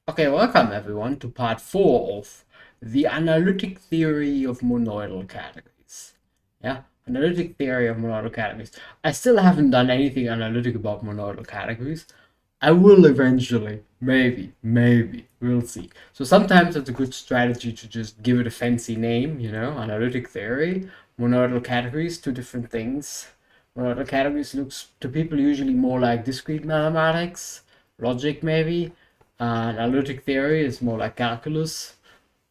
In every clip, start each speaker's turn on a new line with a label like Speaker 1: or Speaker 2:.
Speaker 1: Okay, welcome everyone to part 4 of the analytic theory of monoidal categories. Yeah, analytic theory of monoidal categories. I still haven't done anything analytic about monoidal categories. I will eventually, maybe, we'll see. So sometimes it's a good strategy to just give it a fancy name, analytic theory, monoidal categories, two different things. Monoidal categories looks to people usually more like discrete mathematics, logic maybe. Analytic theory is more like calculus.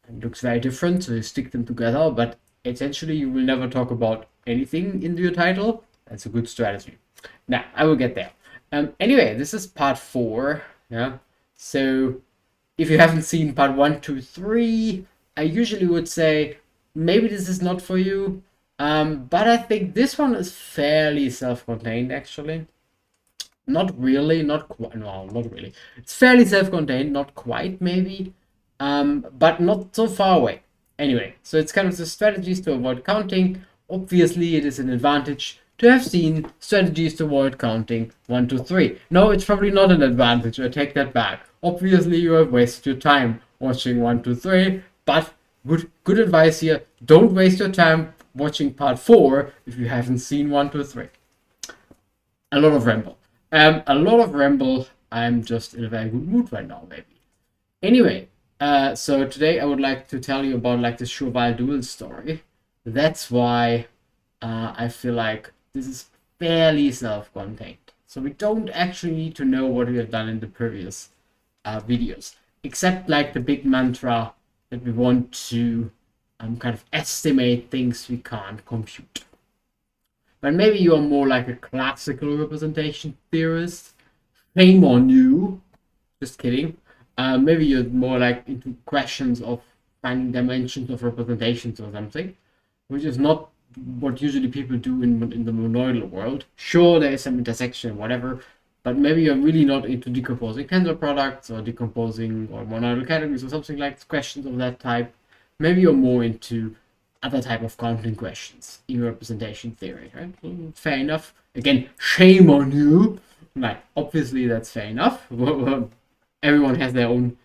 Speaker 1: It looks very different, so you stick them together, but essentially you will never talk about anything in your title. That's a good strategy. Now, I will get there. Anyway, this is part 4. Yeah. So if you haven't seen part one, 2, 3, I usually would say maybe this is not for you. But I think this one is fairly self-contained actually. Not really, not quite. No, not really. It's fairly self-contained, not quite, maybe, but not so far away. Anyway, so it's kind of the strategies to avoid counting. Obviously, it is an advantage to have seen strategies to avoid counting 1, 2, 3. No, it's probably not an advantage. I take that back. Obviously, you have wasted your time watching 1, 2, 3, but good advice here. Don't waste your time watching part 4 if you haven't seen 1, 2, 3. A lot of ramble. A lot of ramble. I'm just in a very good mood right now, maybe. Anyway, so today I would like to tell you about like the Chauvel duel story. That's why I feel like this is fairly self-contained. So we don't actually need to know what we have done in the previous videos, except like the big mantra that we want to kind of estimate things we can't compute. But maybe you're more like a classical representation theorist. Shame on you. Just kidding. Maybe you're more like into questions of finding dimensions of representations or something, which is not what usually people do in the monoidal world. Sure, there is some intersection, whatever, but maybe you're really not into decomposing tensor products or decomposing or monoidal categories or something like questions of that type. Maybe you're more into other type of counting questions in representation theory, right? Fair enough. Again, shame on you. Like, obviously, that's fair enough. Everyone has their own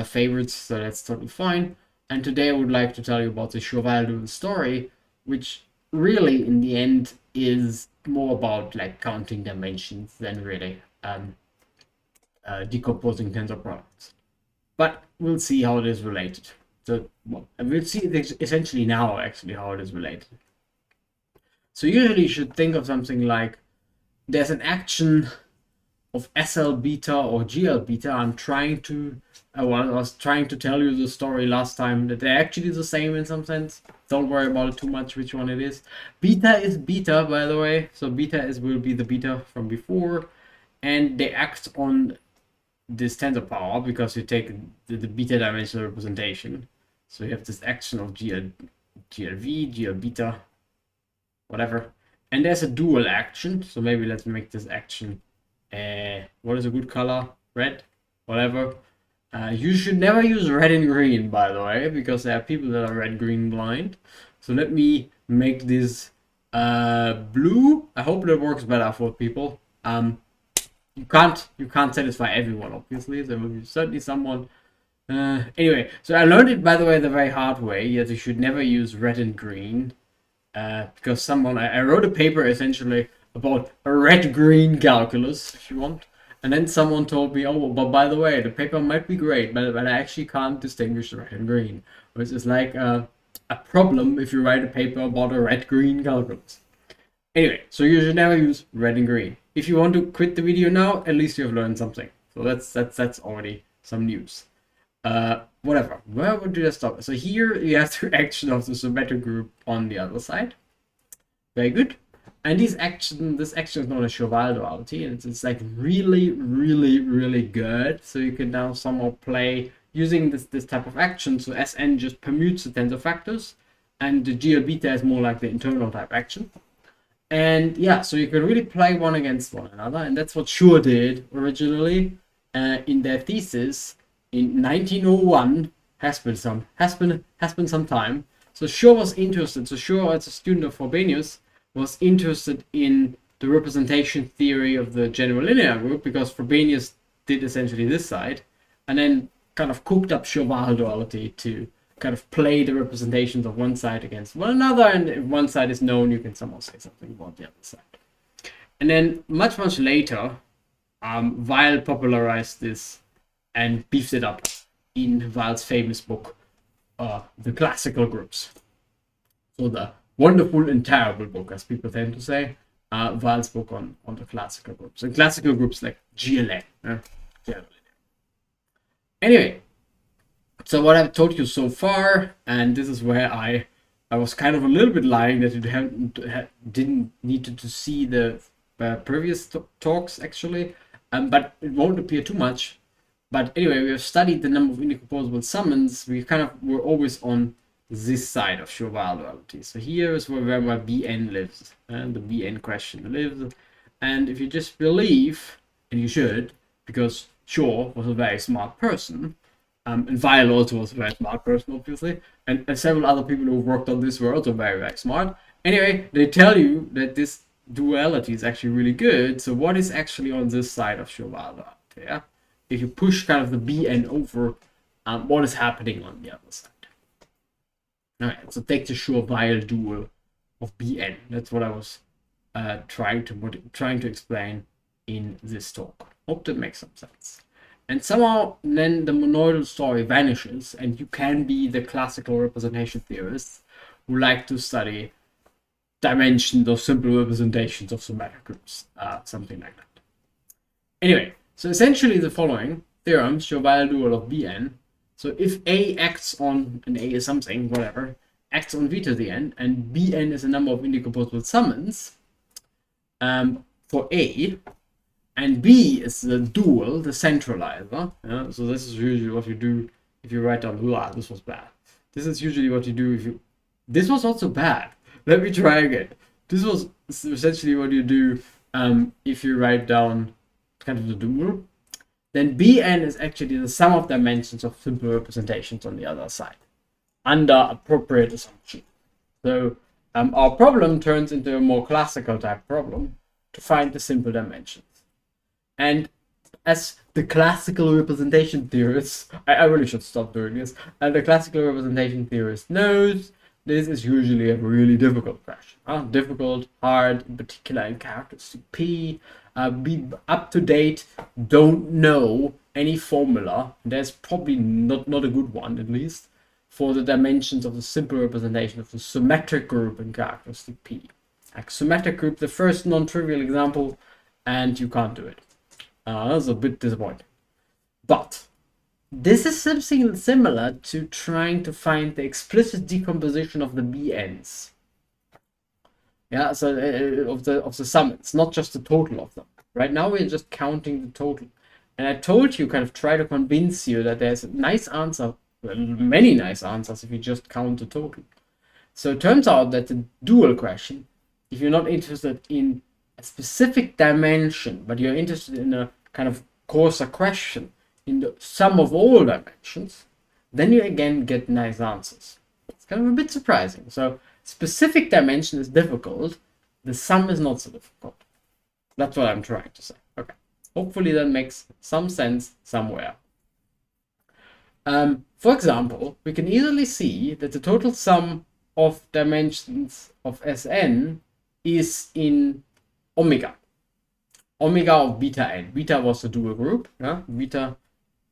Speaker 1: favorites, so that's totally fine. And today I would like to tell you about the Chauvel duel story, which really, in the end, is more about like counting dimensions than really decomposing tensor products. But we'll see how it is related. So, well, we'll see essentially now actually how it is related. So usually you should think of something like there's an action of SL beta or GL beta. I was trying to tell you the story last time that they're actually the same in some sense. Don't worry about it too much which one it is. Beta is beta, by the way. So beta will be the beta from before, and they act on this tensor power because you take the beta dimensional representation. So you have this action of GLV, GL beta, whatever. And there's a dual action. So maybe let's make this action, what is a good color? Red, whatever. You should never use red and green, by the way, because there are people that are red-green blind. So let me make this blue. I hope that works better for people. You can't satisfy everyone, obviously. There will be certainly someone. Anyway, so I learned it, by the way, the very hard way. That you should never use red and green, because I wrote a paper essentially about a red-green calculus, if you want, and then someone told me, oh, but by the way, the paper might be great, but I actually can't distinguish red and green, which is like a problem if you write a paper about a red-green calculus. Anyway, so you should never use red and green. If you want to quit the video now, at least you have learned something. So that's already some news. Whatever. Where would you stop? So here you have the action of the symmetric group on the other side. Very good. And this action is known as Chauvel duality, and it's like really, really, really good. So you can now somehow play using this type of action. So Sn just permutes the tensor factors, and the GL beta is more like the internal type action. And yeah, so you can really play one against one another, and that's what Schur did originally in their thesis in 1901. Has been some time. So Schur was interested. So Schur, as a student of Frobenius, was interested in the representation theory of the general linear group because Frobenius did essentially this side, and then kind of cooked up Chauval duality to kind of play the representations of one side against one another, and if one side is known, you can somehow say something about the other side. And then much later, Weil popularized this and beefed it up in Weil's famous book, The Classical Groups. So the wonderful and terrible book, as people tend to say, Weil's book on the classical groups. And classical groups like GLA. Anyway, so what I've told you so far, and this is where I was kind of a little bit lying that you didn't need to see the previous talks actually, but it won't appear too much. But anyway, we have studied the number of indecomposable summons. We kind of were always on this side of Chauval duality. So here is where my Bn lives, and the Bn question lives. And if you just believe, and you should, because Shaw was a very smart person, and Weil also was a very smart person, obviously, and several other people who worked on this were also very, very smart. Anyway, they tell you that this duality is actually really good. So what is actually on this side of Chauval duality? Yeah? If you push kind of the Bn over, what is happening on the other side? Alright, so take the Chauval dual of Bn. That's what I was trying to explain in this talk. Hope that makes some sense. And somehow then the monoidal story vanishes, and you can be the classical representation theorists who like to study dimensions or simple representations of symmetric groups, something like that. Anyway, so essentially the following theorems, Chauval dual of Bn. So if A acts on, and A is something, whatever, acts on V to the n, and Bn is a number of indecomposable summons for A, and B is the dual, the centralizer. Yeah? So this is usually what you do if you write down, this was bad. This is usually what you do if you... This was also bad. Let me try again. This was essentially what you do if you write down kind of the dual. Then Bn is actually the sum of dimensions of simple representations on the other side, under appropriate assumption. So our problem turns into a more classical type problem to find the simple dimensions. And as the classical representation theorist, I really should stop doing this, and the classical representation theorist knows, this is usually a really difficult question. Difficult, hard, in particular in characteristic P. Be up to date, don't know any formula. There's probably not a good one, at least, for the dimensions of the simple representation of the symmetric group in characteristic P. Like symmetric group, the first non-trivial example, and you can't do it. That's a bit disappointing. But this is something similar to trying to find the explicit decomposition of the Bn's. Yeah, so of the summons, not just the total of them. Right now we're just counting the total. And I told you, kind of try to convince you that there's a nice answer, well, many nice answers if you just count the total. So it turns out that the dual question, if you're not interested in a specific dimension, but you're interested in a kind of coarser question, in the sum of all dimensions, then you again get nice answers. It's kind of a bit surprising. So specific dimension is difficult, the sum is not so difficult. That's what I'm trying to say. Okay. Hopefully that makes some sense somewhere. For example, we can easily see that the total sum of dimensions of Sn is in omega. Omega of beta n. Beta was the dual group. Yeah? Beta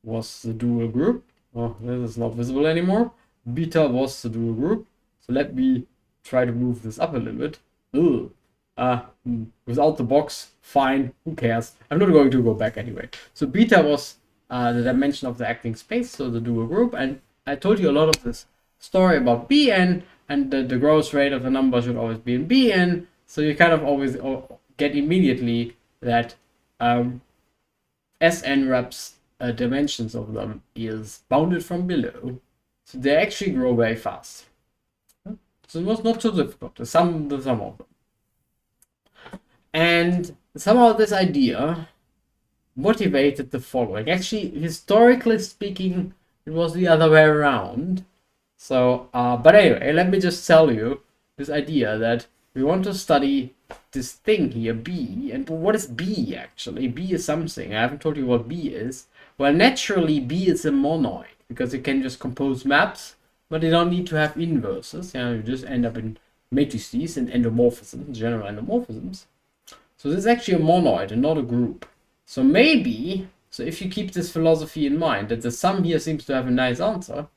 Speaker 1: was the dual group. Oh, this is not visible anymore. Beta was the dual group. So let me try to move this up a little bit. Without the box, fine, who cares? I'm not going to go back anyway. So beta was the dimension of the acting space, so the dual group, and I told you a lot of this story about Bn, and the growth rate of the number should always be in Bn, so you kind of always get immediately that Sn reps dimensions of them is bounded from below, so they actually grow very fast. So it was not so difficult, the sum of them. And somehow this idea motivated the following. Actually, historically speaking, it was the other way around. So, but anyway, let me just tell you this idea that we want to study this thing here, B. And what is B actually? B is something. I haven't told you what B is. Well, naturally, B is a monoid because it can just compose maps, but they don't need to have inverses. You just end up in matrices and endomorphisms, general endomorphisms. So this is actually a monoid and not a group. So maybe, so if you keep this philosophy in mind, that the sum here seems to have a nice answer,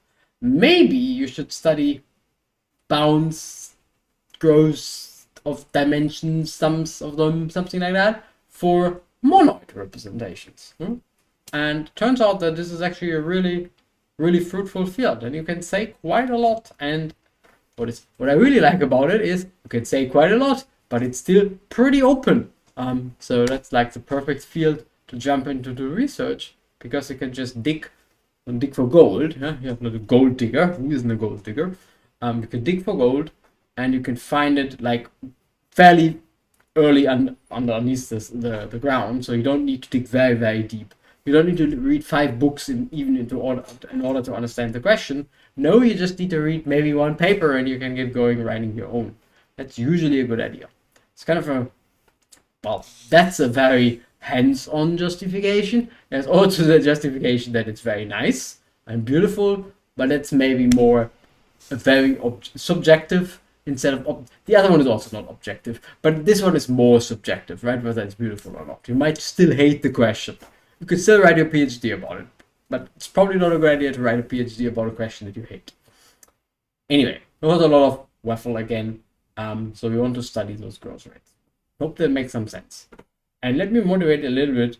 Speaker 1: maybe you should study bounds, growth of dimensions, sums of them, something like that, for monoid representations. And turns out that this is actually a really, really fruitful field, and you can say quite a lot. And what I really like about it is you can say quite a lot, but it's still pretty open. So that's like the perfect field to jump into the research, because you can just dig for gold. Yeah, you're not a gold digger. Who isn't a gold digger? You can dig for gold, and you can find it like fairly early underneath the ground. So you don't need to dig very, very deep. You don't need to read 5 books in order to understand the question. No, you just need to read maybe 1 paper, and you can get going writing your own. That's usually a good idea. It's kind of well, that's a very hands-on justification. There's also the justification that it's very nice and beautiful, but it's maybe more a very subjective instead of the other one is also not objective, but this one is more subjective, right? Whether it's beautiful or not. You might still hate the question. You could still write your PhD about it, but it's probably not a good idea to write a PhD about a question that you hate. Anyway, there was a lot of waffle again, so we want to study those growth rates. Hope that makes some sense. And let me motivate a little bit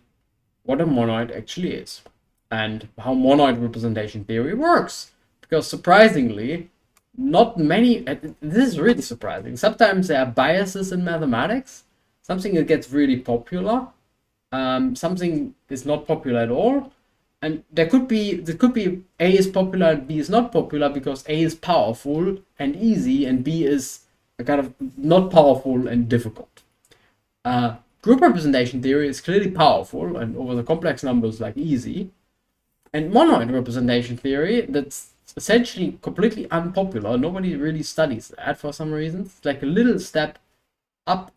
Speaker 1: what a monoid actually is and how monoid representation theory works. Because surprisingly, not many, this is really surprising. Sometimes there are biases in mathematics. Something that gets really popular, something is not popular at all. And there could be A is popular and B is not popular because A is powerful and easy and B is kind of not powerful and difficult. Group representation theory is clearly powerful and over the complex numbers like easy. And monoid representation theory, that's essentially completely unpopular. Nobody really studies that for some reason. It's like a little step up.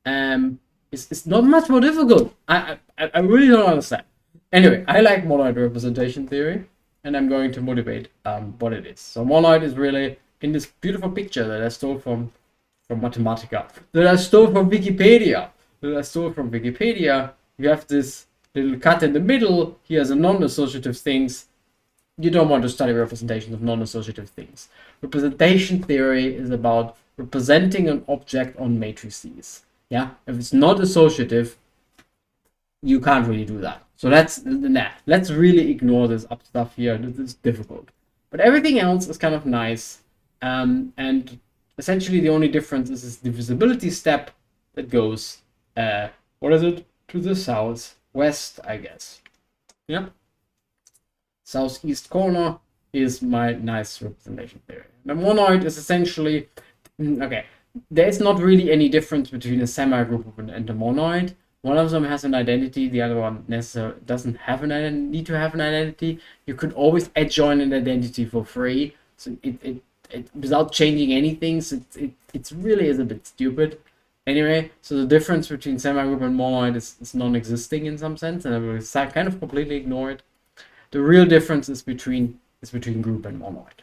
Speaker 1: It's not much more difficult. I really don't understand. Anyway, I like monoid representation theory, and I'm going to motivate what it is. So monoid is really in this beautiful picture that I stole from Mathematica, that I stole from Wikipedia. You have this little cut in the middle. Here's a non-associative things. You don't want to study representation of non-associative things. Representation theory is about representing an object on matrices. Yeah, if it's not associative, you can't really do that. So let's really ignore this up stuff here. This is difficult, but everything else is kind of nice. And essentially the only difference is this divisibility step that goes, what is it? To the southwest, I guess. Yeah. Southeast corner is my nice representation theory. The monoid is essentially, okay, there is not really any difference between a semigroup and a monoid. One of them has an identity, the other one necessarily doesn't have need to have an identity. You could always adjoin an identity for free. So it without changing anything, so it really is a bit stupid. Anyway, so the difference between semigroup and monoid is non-existing in some sense, and I will kind of completely ignore it. The real difference is between group and monoid.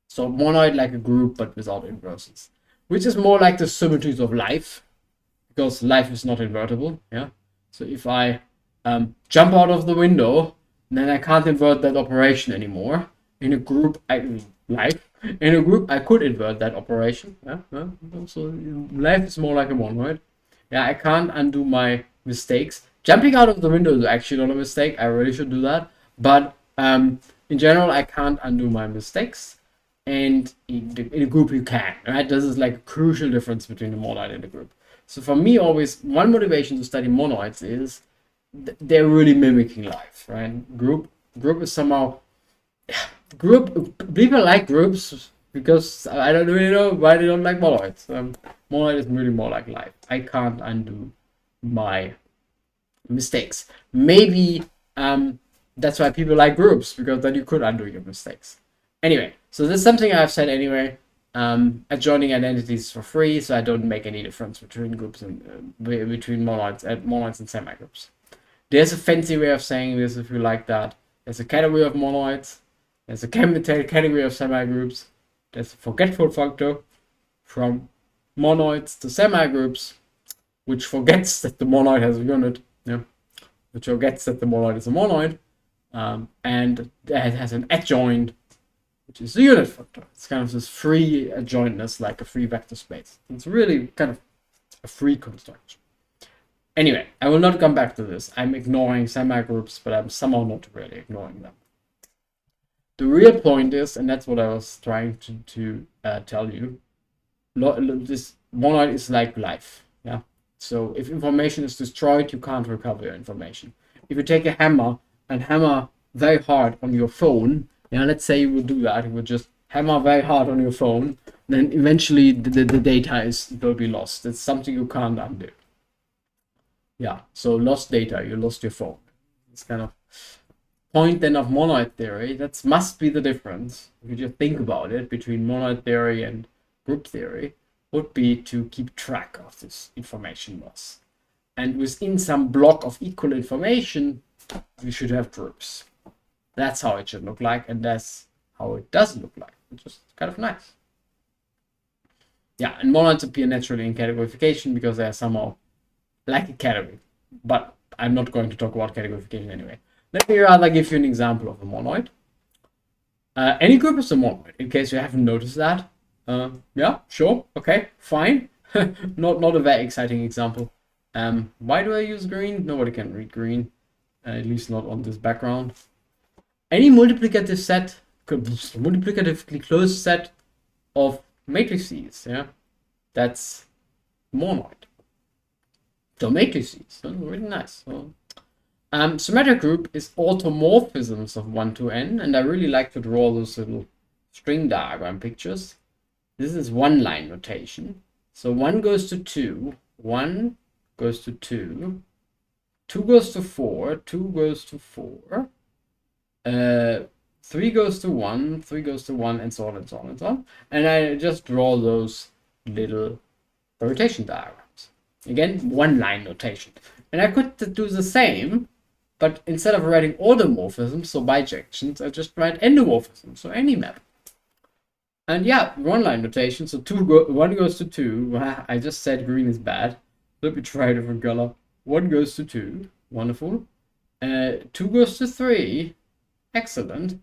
Speaker 1: So monoid like a group but without inverses, which is more like the symmetries of life, because life is not invertible. Yeah. So if I jump out of the window, then I can't invert that operation anymore. In a group, in a group, I could invert that operation. Yeah. So life is more like a monoid. Yeah, I can't undo my mistakes. Jumping out of the window is actually not a mistake. I really should do that. But in general, I can't undo my mistakes. And in a group, you can. Right? This is like a crucial difference between the monoid and the group. So for me, always one motivation to study monoids is they're really mimicking life. Right? Group is somehow people like groups because I don't really know why they don't like monoids. Monoid is really more like life. I can't undo my mistakes. Maybe that's why people like groups, because then you could undo your mistakes. Anyway, so this is something I've said anyway. Adjoining identities for free, so I don't make any difference between groups and between monoids and semigroups. There's a fancy way of saying this if you like that. There's a category of monoids. There's a category of semigroups. There's a forgetful factor from monoids to semigroups, which forgets that the monoid has a unit, yeah, which forgets that the monoid is a monoid, and it has an adjoint, which is the unit factor. It's kind of this free adjointness, like a free vector space. It's really kind of a free construction. Anyway, I will not come back to this. I'm ignoring semigroups, but I'm somehow not really ignoring them. The real point is, and that's what I was trying to tell you, this monoid is like life. Yeah. So if information is destroyed, you can't recover your information. If you take a hammer and hammer very hard on your phone, yeah, let's say you would do that, you would just hammer very hard on your phone, then eventually the data will be lost. It's something you can't undo. Yeah, so lost data, you lost your phone. It's kind of point then of monoid theory. That must be the difference, if you just think about it, between monoid theory and group theory, would be to keep track of this information loss. And within some block of equal information, we should have groups. That's how it should look like, and that's how it does look like, which is kind of nice. Yeah, and monoids appear naturally in categorification because they are somehow like a category, but I'm not going to talk about categorification anyway. Let me rather give you an example of a monoid. Any group is a monoid, in case you haven't noticed that. Yeah, sure, okay, fine. not a very exciting example. Why do I use green? Nobody can read green, at least not on this background. Any multiplicative set, multiplicatively closed set of matrices, yeah, that's monoid. So matrices, really nice. So, symmetric group is automorphisms of 1 to n, and I really like to draw those little string diagram pictures. This is one line notation. So 1 goes to 2, 1 goes to 2, 2 goes to 4, 2 goes to 4, 3 goes to 1, 3 goes to 1, and so on and so on and so on. And I just draw those little rotation diagrams. Again, one line notation. And I could do the same, but instead of writing automorphisms, so bijections, I just write endomorphisms, so any map. And yeah, one line notation, so 1 goes to 2. I just said green is bad. Let me try a different color. 1 goes to 2. Wonderful. 2 goes to 3. Excellent.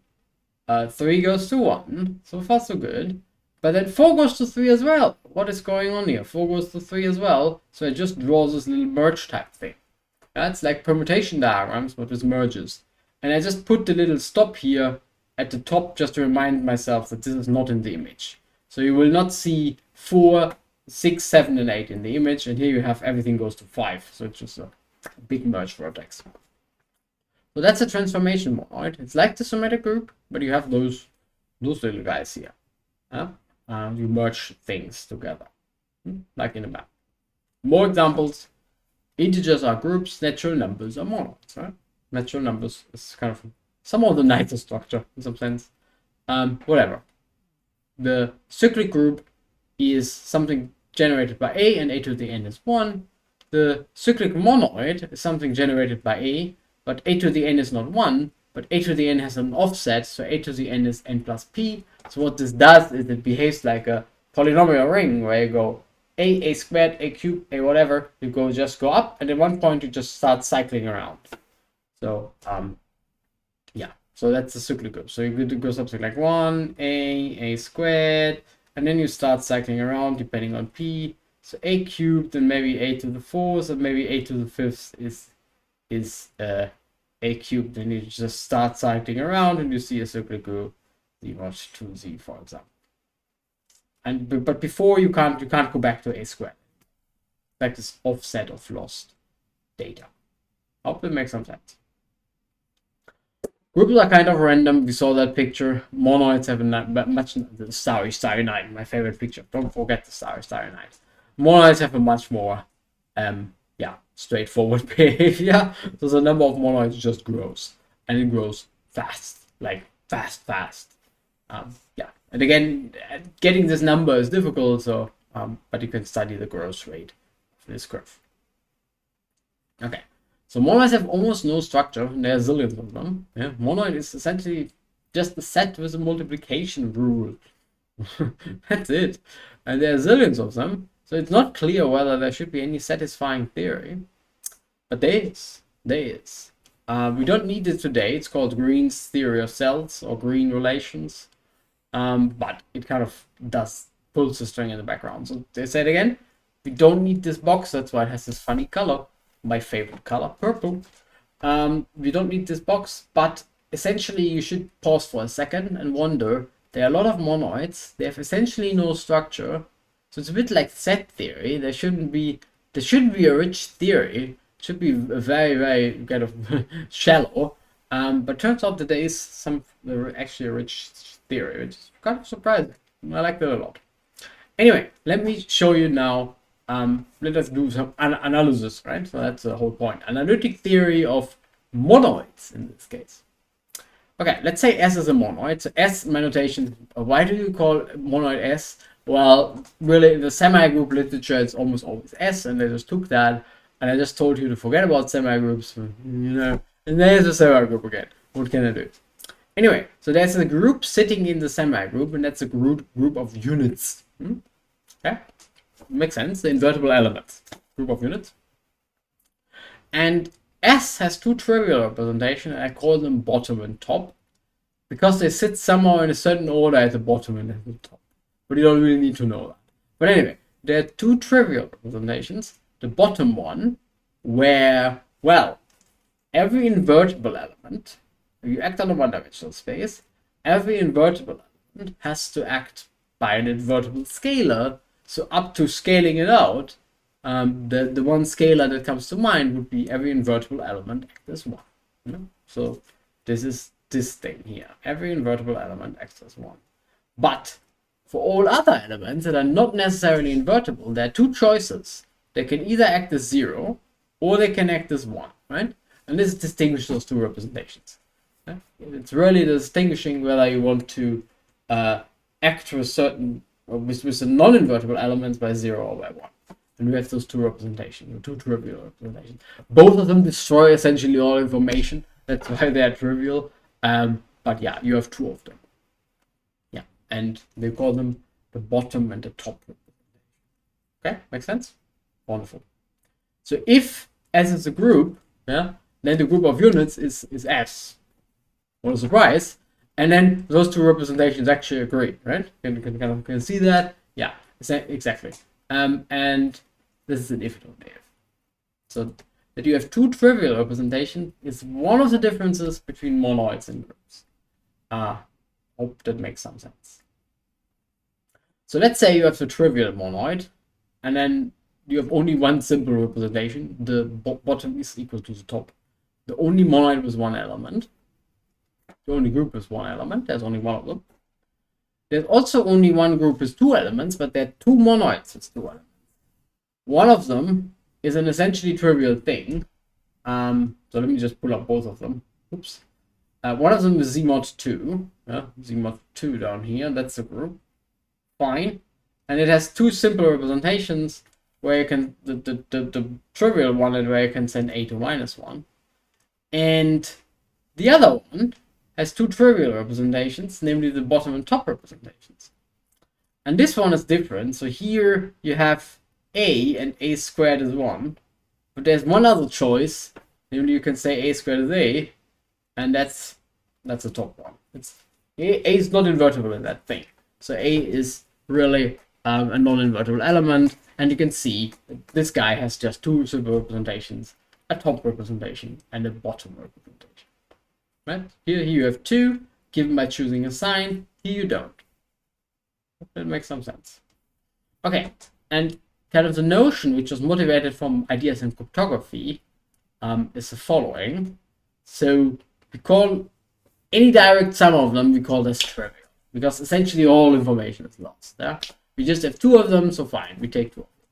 Speaker 1: 3 goes to 1. So far, so good. But then 4 goes to 3 as well. What is going on here? 4 goes to 3 as well. So I just draw this little merge type thing. That's like permutation diagrams, but with merges. And I just put the little stop here at the top just to remind myself that this is not in the image. So you will not see 4, 6, 7, and 8 in the image. And here you have everything goes to 5. So it's just a big merge vertex. So that's a transformation monoid. It's like the symmetric group, but you have those little guys here. You merge things together, like in a map. More examples. Integers are groups, natural numbers are monoids. Right? Natural numbers is kind of some of the nicer structure in some sense. Whatever. The cyclic group is something generated by A, and A to the n is 1. The cyclic monoid is something generated by A, but A to the n is not 1, but A to the n has an offset, so A to the n is n plus p. So what this does is it behaves like a polynomial ring where you go a squared, a cubed, a whatever, you just go up, and at one point you just start cycling around. So yeah, so that's the cyclic group. So you go something like 1, a squared, and then you start cycling around depending on p. So a cubed, and maybe a to the 4th, and maybe a to the 5th is a cubed, and you just start cycling around, and you see a cyclic group z equals 2z, for example. And but before you can't go back to a squared, like this offset of lost data. Hope it makes some sense. Groups are kind of random. We saw that picture. Monoids have a much the starry night, my favorite picture. Don't forget the starry night. Monoids have a much more straightforward behavior. So the number of monoids just grows, and it grows fast, like fast. And again, getting this number is difficult. So, but you can study the growth rate of this curve. Okay, So monoids have almost no structure, and there are zillions of them. Yeah, monoid is essentially just a set with a multiplication rule. That's it. And there are zillions of them, so it's not clear whether there should be any satisfying theory. But there is. There is. We don't need it today. It's called Green's theory of cells or Green relations. But it kind of does pulls the string in the background. So they said again, we don't need this box. That's why it has this funny color. My favorite color, purple. We don't need this box, but essentially you should pause for a second and wonder. There are a lot of monoids. They have essentially no structure. So it's a bit like set theory. There shouldn't be a rich theory. It should be a very, very kind of shallow. But turns out that there is actually a rich theory, which is kind of surprising. I like that a lot. Anyway, let me show you now. Let us do some analysis, right? So that's the whole point. Analytic theory of monoids in this case. Okay, let's say S is a monoid. So S, my notation, why do you call monoid S? Well, really, in the semi-group literature, it's almost always S, and they just took that, and I just told you to forget about semi-groups, and there's a semi-group again. What can I do? Anyway, so there's a group sitting in the semi-group, and that's a group of units. Okay? Makes sense, the invertible elements. Group of units. And S has two trivial representations, and I call them bottom and top, because they sit somewhere in a certain order at the bottom and at the top. But you don't really need to know that. But anyway, there are two trivial representations. The bottom one, where, well, every invertible element, if you act on a one-dimensional space, every invertible element has to act by an invertible scalar. So up to scaling it out, the one scalar that comes to mind would be every invertible element act as one. So this is this thing here. Every invertible element acts as one. But for all other elements that are not necessarily invertible, there are two choices. They can either act as 0 or they can act as 1, right? And this distinguishes those two representations. Okay? It's really distinguishing whether you want to act with certain with the non-invertible elements by 0 or by 1. And we have those two representations, two trivial representations. Both of them destroy essentially all information. That's why they are trivial. But yeah, you have two of them. Yeah, and they call them the bottom and the top representation. Okay, makes sense? Wonderful. So if S is a group, yeah, then the group of units is S. What a surprise. And then those two representations actually agree, right? Can you see that? Yeah, exactly. And this is an if you don't if. So that you have two trivial representations is one of the differences between monoids and groups. Hope that makes some sense. So let's say you have the trivial monoid, and then you have only one simple representation. The bottom is equal to the top. The only monoid with one element. The only group is one element. There's only one of them. There's also only one group with two elements, but there are two monoids with two elements. One of them is an essentially trivial thing. So let me just pull up both of them. Oops. One of them is Z mod 2. Z mod 2 down here. That's the group. Fine. And it has two simple representations where you can, the trivial one is where you can send A to -1. And the other one has two trivial representations, namely the bottom and top representations. And this one is different. So here you have A, and A squared is 1. But there's one other choice, namely you can say A squared is A, and that's the top one. A is not invertible in that thing. So A is really a non-invertible element, and you can see that this guy has just two simple representations, a top representation and a bottom representation. Right? Here you have two, given by choosing a sign. Here you don't. That makes some sense. Okay, and kind of the notion which was motivated from ideas in cryptography is the following. So we call any direct sum of them, we call this trivial, because essentially all information is lost. Yeah? We just have two of them, so fine, we take two of them.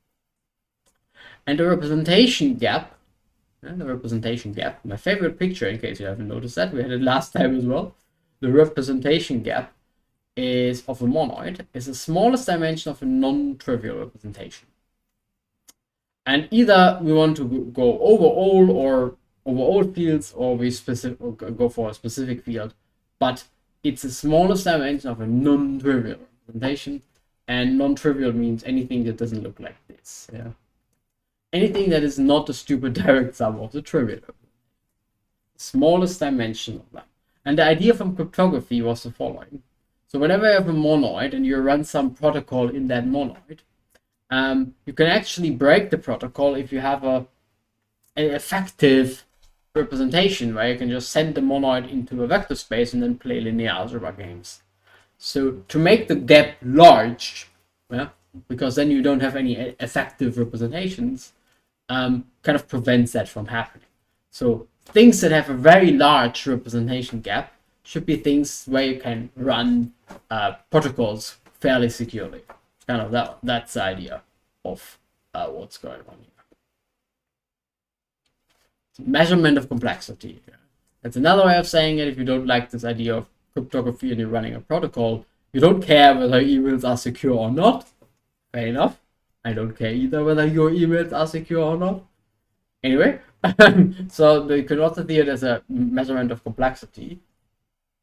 Speaker 1: And the representation gap, my favorite picture, in case you haven't noticed that, we had it last time as well. The representation gap is of a monoid is the smallest dimension of a non-trivial representation. And either we want to go over all or over all fields, or we specific or go for a specific field, but it's the smallest dimension of a non-trivial representation, and non-trivial means anything that doesn't look like this. Yeah, anything that is not a stupid direct sum of the trivial. Smallest dimension of them. And the idea from cryptography was the following. So whenever you have a monoid and you run some protocol in that monoid, you can actually break the protocol if you have an effective representation where you can just send the monoid into a vector space and then play linear algebra games. So to make the gap large, yeah, because then you don't have any effective representations, kind of prevents that from happening. So things that have a very large representation gap should be things where you can run protocols fairly securely. Kind of that's the idea of what's going on here. Measurement of complexity. That's another way of saying it. If you don't like this idea of cryptography and you're running a protocol, you don't care whether emails are secure or not. Fair enough. I don't care either whether your emails are secure or not. Anyway, so you can also see it as a measurement of complexity,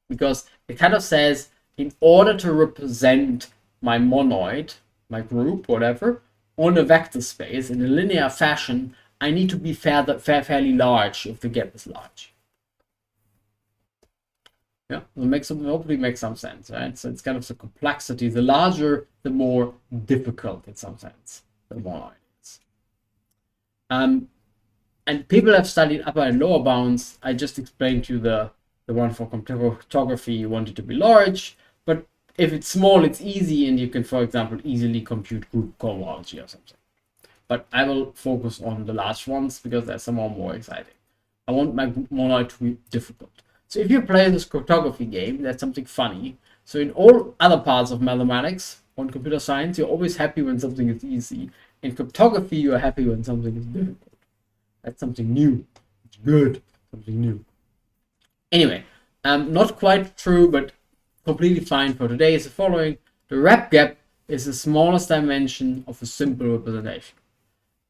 Speaker 1: because it kind of says, in order to represent my monoid, my group, whatever, on a vector space in a linear fashion, I need to be fairly large if the gap is large. Yeah, hopefully makes some sense, right? So it's kind of the complexity. The larger, the more difficult in some sense the monoid is. And people have studied upper and lower bounds. I just explained to you the one for cryptography. You want it to be large, but if it's small, it's easy, and you can, for example, easily compute group cohomology or something. But I will focus on the large ones because they're somehow more exciting. I want my monoid to be difficult. So if you play this cryptography game, that's something funny. So in all other parts of mathematics, on computer science, you're always happy when something is easy. In cryptography, you're happy when something is difficult. That's something new. It's good. Something new. Anyway, not quite true, but completely fine for today is the following. The wrap gap is the smallest dimension of a simple representation.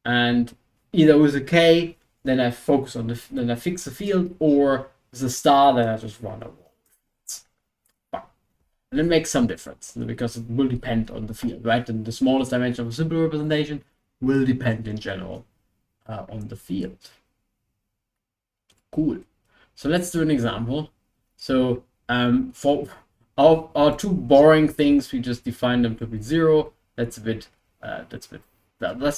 Speaker 1: And either with a K, then I focus on then I fix the field, or with a star, then I just run a wall. And it makes some difference because it will depend on the field, right? And the smallest dimension of a simple representation will depend in general on the field. Cool. So let's do an example. So for our two boring things, we just define them to be 0. That's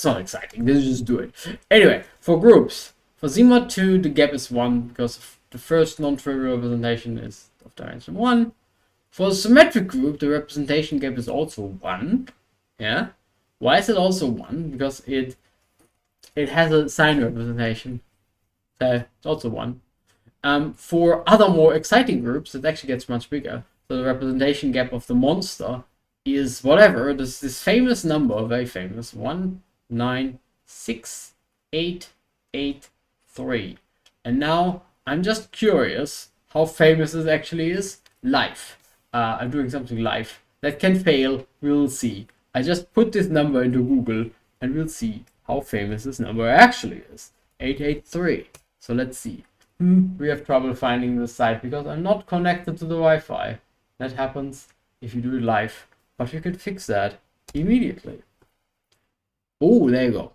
Speaker 1: not exciting. Let's just do it. Anyway, for groups, for Z-mod 2, the gap is 1 because the first non-trivial representation is of dimension 1. For a symmetric group, the representation gap is also 1. Yeah. Why is it also 1? Because it has a sign representation. So it's also 1. For other more exciting groups, it actually gets much bigger. So the representation gap of the monster is whatever. This famous number, very famous, 196,883. And now I'm just curious how famous this actually is. Live. I'm doing something live. That can fail. We'll see. I just put this number into Google and we'll see how famous this number actually is. 883. So let's see. We have trouble finding the site because I'm not connected to the Wi-Fi. That happens if you do it live. But you can fix that immediately. Oh, there you go.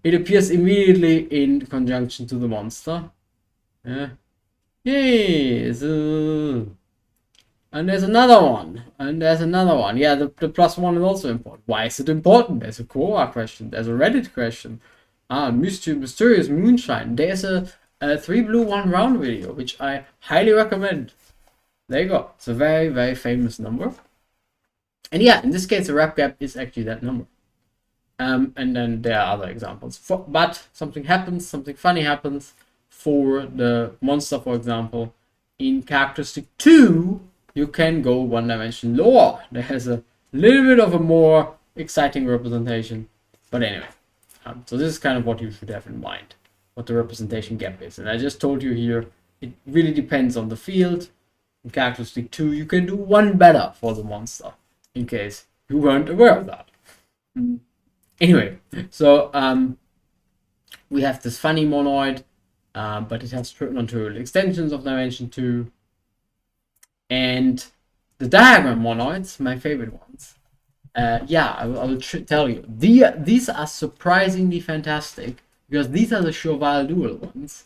Speaker 1: It appears immediately in conjunction to the monster. Yeah. Yay! And there's another one. And there's another one. Yeah, the +1 is also important. Why is it important? There's a Quora question. There's a Reddit question. Mysterious Moonshine. There's a 3 blue 1 round video, which I highly recommend. There you go. It's a very, very famous number. And yeah, in this case, the wrap gap is actually that number. And then there are other examples. But something happens, something funny happens for the monster, for example. In characteristic 2, you can go one dimension lower. There has a little bit of a more exciting representation. But anyway, so this is kind of what you should have in mind, what the representation gap is. And I just told you here, it really depends on the field. In characteristic 2, you can do one better for the monster, in case you weren't aware of that. Anyway, so we have this funny monoid. but it has non-trivial extensions of dimension 2. And the diagram monoids, my favorite ones. Yeah, I will tell you. These are surprisingly fantastic because these are the Chauval dual ones.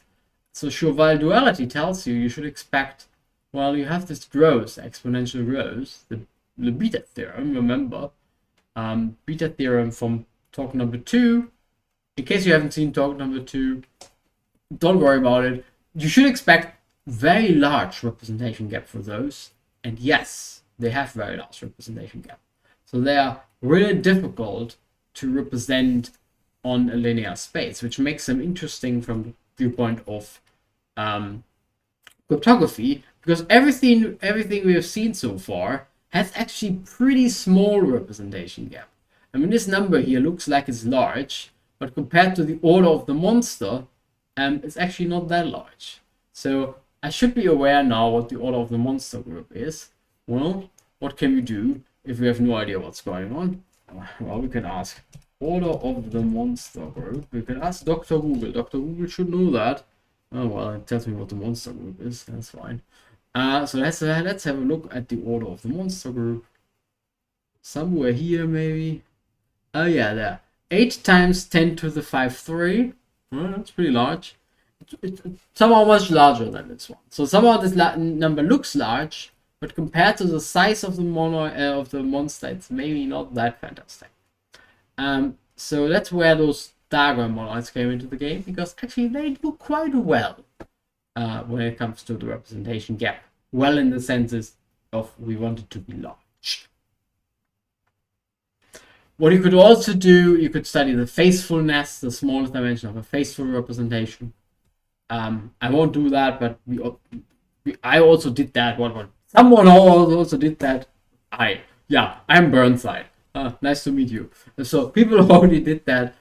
Speaker 1: So Chauval duality tells you should expect, well, you have this growth, exponential growth, the beta theorem, remember. Beta theorem from talk number 2. In case you haven't seen talk number 2, don't worry about it. You should expect very large representation gap for those. And yes, they have very large representation gap. So they are really difficult to represent on a linear space, which makes them interesting from the viewpoint of cryptography, because everything we have seen so far has actually pretty small representation gap. I mean, this number here looks like it's large, but compared to the order of the monster, it's actually not that large. So I should be aware now what the order of the monster group is. Well, what can we do if we have no idea what's going on? Well, we can ask order of the monster group. We can ask Dr. Google. Dr. Google should know that. Oh, well, it tells me what the monster group is. That's fine. So let's have a look at the order of the monster group. Somewhere here, maybe. Oh, yeah, there. 8 times 10 to the 5, 3. Well, that's pretty large. It's somehow much larger than this one. So somehow this number looks large, but compared to the size of the monster, it's maybe not that fantastic. So that's where those diagram monoids came into the game, because actually they do quite well when it comes to the representation gap. Well, in the senses of we want it to be large. What you could also do, you could study the faithfulness, the smallest dimension of a faithful representation. I won't do that, but I also did that. Someone also did that. I'm Burnside. Nice to meet you. So people already did that.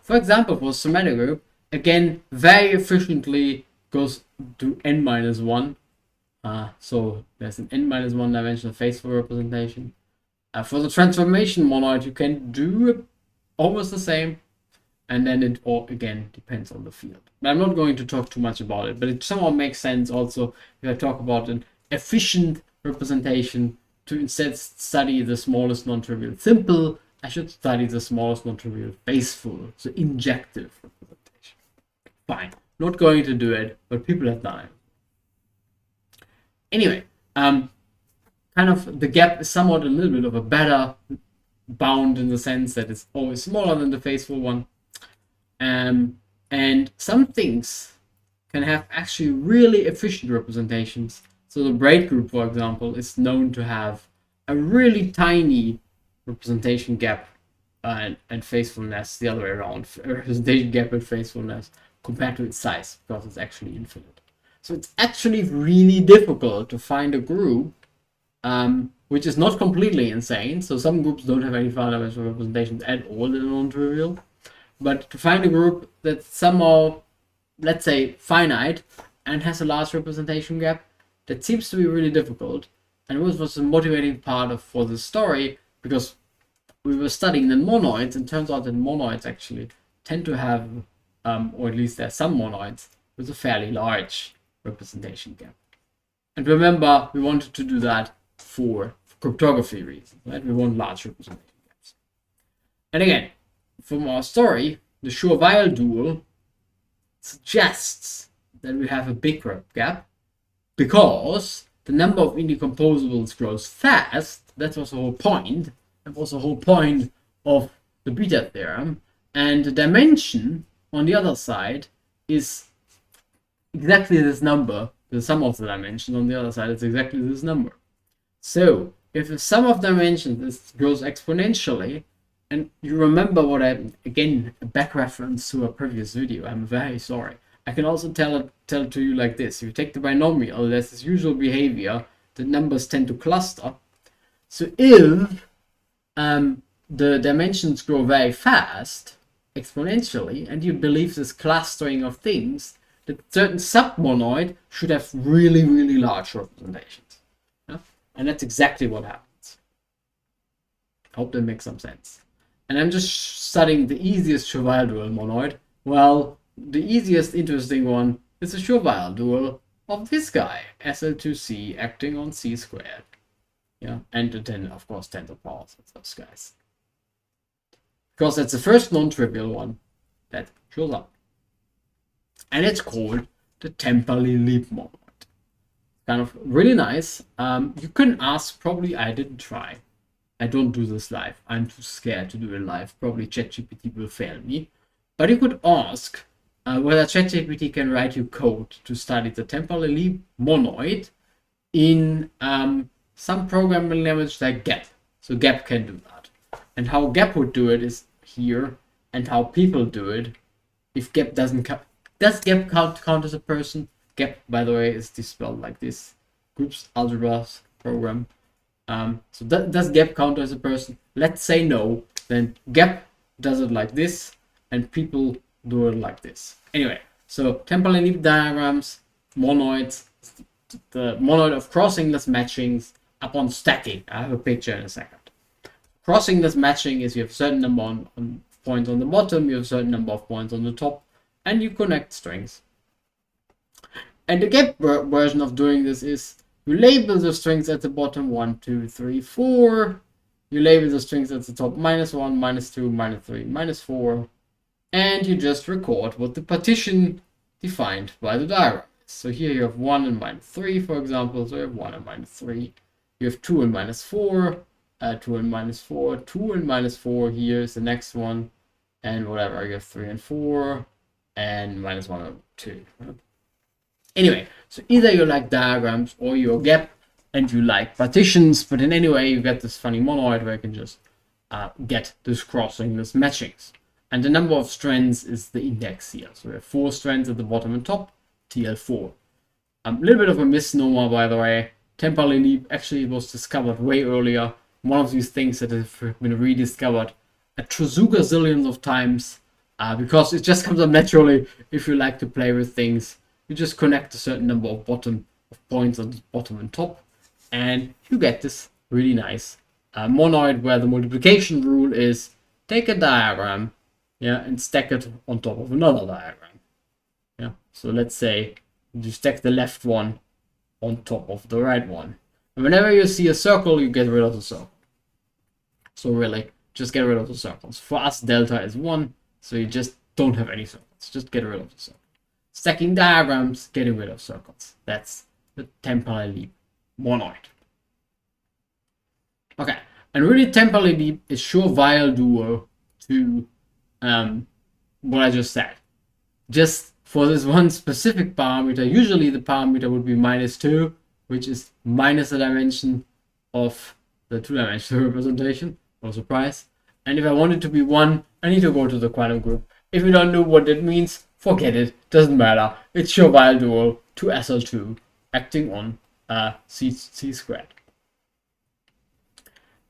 Speaker 1: For example, for symmetric group, again, very efficiently goes to n-1. So there's an n-1 dimensional faithful representation. For the transformation monoid, you can do almost the same, and then it all again depends on the field. But I'm not going to talk too much about it, but it somehow makes sense also if I talk about an efficient representation to instead study the smallest non-trivial simple. I should study the smallest non-trivial faithful, so injective representation. Fine, not going to do it, but people have done it. Anyway, kind of the gap is somewhat a little bit of a better bound in the sense that it's always smaller than the faithful one. And some things can have actually really efficient representations. So the braid group, for example, is known to have a really tiny representation gap and faithfulness, the other way around, representation gap and faithfulness compared to its size, because it's actually infinite. So it's actually really difficult to find a group which is not completely insane. So some groups don't have any fundamental representations at all in non-trivial. But to find a group that's somehow, let's say, finite and has a large representation gap, that seems to be really difficult. And it was a motivating part for the story, because we were studying the monoids, and it turns out that monoids actually tend to have, or at least there are some monoids with a fairly large representation gap. And remember, we wanted to do that for cryptography reasons, right? We want large representation gaps. And again, from our story, the Chauval dual suggests that we have a big gap because the number of indecomposables grows fast. That was the whole point. That was the whole point of the beta theorem. And the dimension on the other side is exactly this number. The sum of the dimensions on the other side is exactly this number. So if the sum of dimensions grows exponentially, and you remember what again, a back reference to a previous video, I'm very sorry. I can also tell it to you like this. If you take the binomial, there's this usual behavior. The numbers tend to cluster. So if the dimensions grow very fast, exponentially, and you believe this clustering of things, that certain submonoid should have really, really large representations. Yeah? And that's exactly what happens. I hope that makes some sense. And I'm just studying the easiest Chauval dual monoid. Well, the easiest interesting one is the Chauvel dual of this guy, SL2C acting on C squared. Yeah, and then of course tensor powers of those guys. Because that's the first non-trivial one that shows up. And it's called the temporally leap monoid. Kind of really nice. You couldn't ask, probably I didn't try. I don't do this live. I'm too scared to do it live. Probably ChatGPT will fail me. But you could ask whether ChatGPT can write you code to study the temporally leap monoid in some programming language like GAP. So GAP can do that. And how GAP would do it is here, and how people do it. If GAP doesn't count, does GAP count as a person? GAP, by the way, is spelled like this. Groups algebras program. So does GAP count as a person? Let's say no. Then GAP does it like this, and people do it like this. Anyway, so temporally leap diagrams, monoids, the monoid of crossingless matchings upon stacking. I have a picture in a second. Crossingless matching is you have a certain number on points on the bottom, you have a certain number of points on the top, and you connect strings. And the GAP version of doing this is you label the strings at the bottom 1, 2, 3, 4. You label the strings at the top -1, -2, -3, -4. And you just record what the partition defined by the diagram is. So here you have 1 and -3, for example. So you have 1 and -3. You have 2 and -4. 2 and -4. 2 and -4. Here is the next one. And whatever. You have 3 and 4. And -1 and 2. Anyway, so either you like diagrams or you're GAP and you like partitions, but in any way you get this funny monoid where you can just get this crossing, this matchings. And the number of strands is the index here. So we have 4 strands at the bottom and top, TL4. A little bit of a misnomer, by the way. Temporally leap actually was discovered way earlier. One of these things that have been rediscovered a zillions of times because it just comes up naturally if you like to play with things. You just connect a certain number of points on the bottom and top, and you get this really nice monoid where the multiplication rule is take a diagram, yeah, and stack it on top of another diagram. Yeah, so let's say you stack the left one on top of the right one. And whenever you see a circle, you get rid of the circle. So really, just get rid of the circles. For us, delta is 1, so you just don't have any circles. Just get rid of the circle. Stacking diagrams, getting rid of circles. That's the temporally leap monoid. Okay, and really temporally leap is Chauvel dual to what I just said. Just for this one specific parameter, usually the parameter would be -2, which is minus the dimension of the two-dimensional representation. No surprise. And if I want it to be 1, I need to go to the quantum group. If you don't know what that means, forget it. Doesn't matter. It's Chauvel dual to SL2 acting on C squared.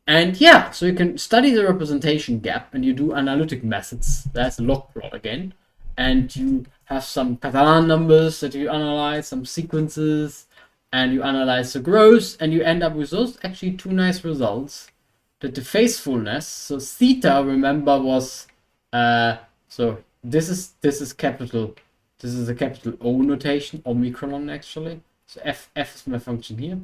Speaker 1: And yeah, so you can study the representation gap and you do analytic methods. That's log plot again. And you have some Catalan numbers that you analyze, some sequences, and you analyze the growth, and you end up with those actually 2 nice results. That the faithfulness, so theta, remember, was so this is capital, this is a capital O notation, omicron actually. So f is my function here,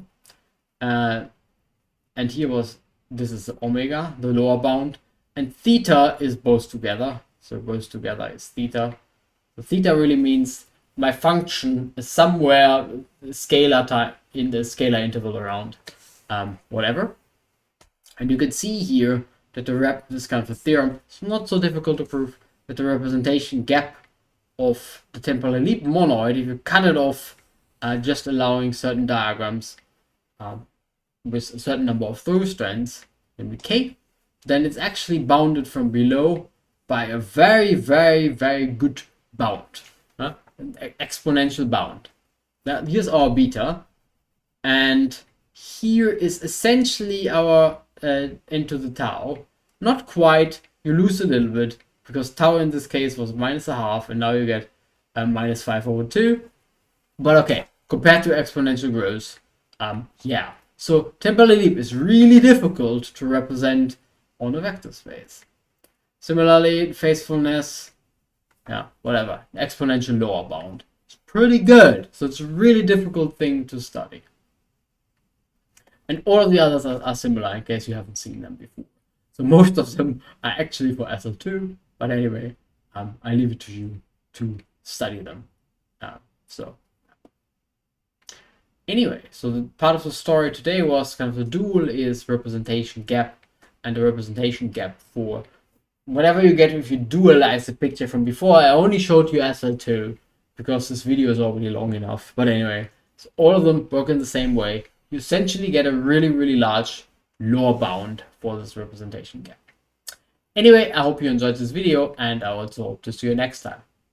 Speaker 1: and here was, this is the omega, the lower bound, and theta is both together. So both together is theta. So theta really means my function is somewhere scalar type in the scalar interval around whatever. And you can see here that this kind of a theorem, it's not so difficult to prove, that the representation gap of the temporally leap monoid, if you cut it off, just allowing certain diagrams with a certain number of through strands, maybe k, then it's actually bounded from below by a very, very, very good bound, an exponential bound. Now, here's our beta, and here is essentially our into the tau. Not quite, you lose a little bit, because tau in this case was -1/2, and now you get -5/2. But okay, compared to exponential growth, yeah. So temporally leap is really difficult to represent on a vector space. Similarly, faithfulness, yeah, whatever, exponential lower bound. It's pretty good. So it's a really difficult thing to study. And all of the others are similar in case you haven't seen them before. So most of them are actually for SL2, but anyway, I leave it to you to study them. So anyway, so the part of the story today was kind of the dual is representation gap, and the representation gap for whatever you get if you dualize the picture from before. I only showed you SL2 because this video is already long enough. But anyway, so all of them work in the same way. You essentially get a really, really large lower bound for this representation gap. Anyway, I hope you enjoyed this video, and I also hope to see you next time.